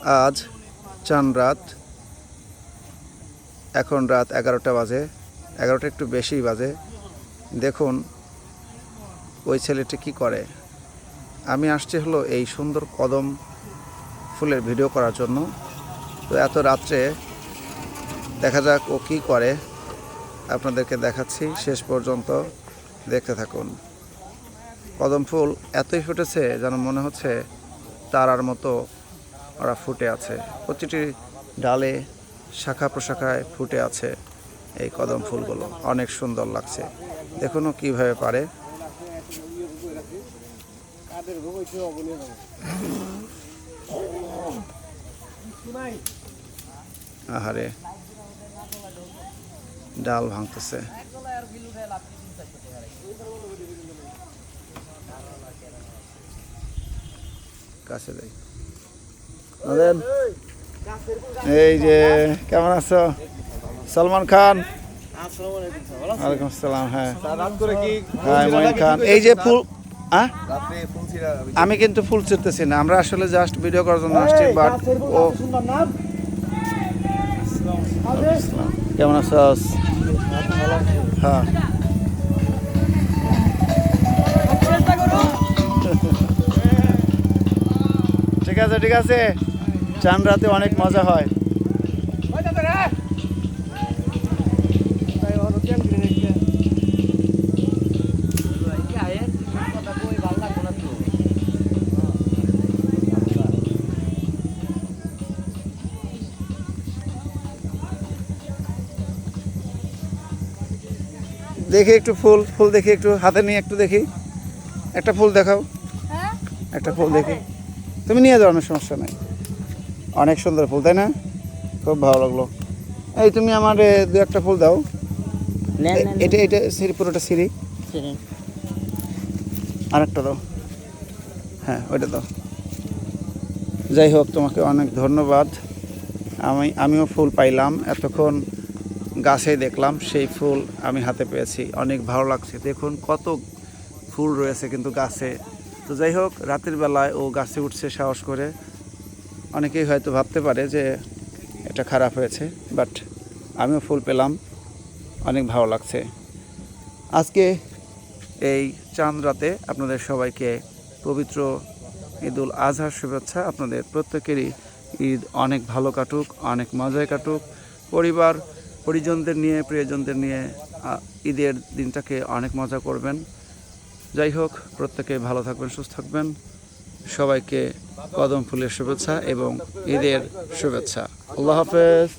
আজ চান রাত, এখন রাত 11টা বাজে, 11টা একটু বেশি বাজে। দেখুন ওই ছেলেটি কি করে। আমি আসছি হলো এই সুন্দর কদম ফুলের ভিডিও করার জন্য। তো এত রাত্রে দেখা যাক ও কি করে, আপনাদেরকে দেখাচ্ছি, শেষ পর্যন্ত দেখতে থাকুন। কদম ফুল এতই ফুটেছে যেন মনে হচ্ছে তারার মতো ওরা ফুটে আছে। প্রতিটি ডালে শাখা প্রশাখায় ফুটে আছে এই কদম ফুলগুলো, অনেক সুন্দর লাগছে। দেখুন ও কীভাবে পারে। আহারে, ডাল ভাঙতেছে। কাছে যাই। এই যে কেমন আছো সলমান খান? ওয়ালাইকুম আসসালাম। হ্যাঁ হ্যাঁ মঈন খান। এই যে ফুল, আমি কিন্তু ফুল ছিঁড়তেছি না, আমরা আসলে জাস্ট ভিডিও করার জন্য আসছি। বাট ও কেমন আছো? হ্যাঁ ঠিক আছে ঠিক আছে, চান রাতে অনেক মজা হয়। দেখি একটু ফুল, ফুল দেখি একটু, হাতে নিয়ে একটু দেখি, একটা ফুল দেখাও, একটা ফুল দেখি। তুমি নিয়ে যাও, অনেক সমস্যা নাই। অনেক সুন্দর ফুল, তাই না? খুব ভালো লাগলো। এই তুমি আমার দু একটা ফুল দাও। এটা এটা সিঁড়ি, পুরোটা সিঁড়ি। আর একটা দাও, হ্যাঁ ওইটা দাও। যাই হোক, তোমাকে অনেক ধন্যবাদ। আমিও ফুল পাইলাম, এতক্ষণ গাছে দেখলাম, সেই ফুল আমি হাতে পেয়েছি, অনেক ভালো লাগছে। দেখুন কত ফুল রয়েছে কিন্তু গাছে। তো যাই হোক, রাতের বেলায় ও গাছে উঠছে সাহস করে। অনেকেই হয়তো ভাবতে পারে যে এটা খারাপ হয়েছে, বাট আমিও ফুল পেলাম, অনেক ভালো লাগছে। আজকে এই চাঁদ রাতে আপনাদের সবাইকে পবিত্র ঈদুল আজহার শুভেচ্ছা। আপনাদের প্রত্যেকেরই ঈদ অনেক ভালো কাটুক, অনেক মজায় কাটুক। পরিবার পরিজনদের নিয়ে, প্রিয়জনদের নিয়ে ঈদের দিনটাকে অনেক মজা করবেন। যাই হোক, প্রত্যেকে ভালো থাকবেন, সুস্থ থাকবেন। সবাইকে কদম ফুলের শুভেচ্ছা এবং ঈদের শুভেচ্ছা। আল্লাহ হাফেজ।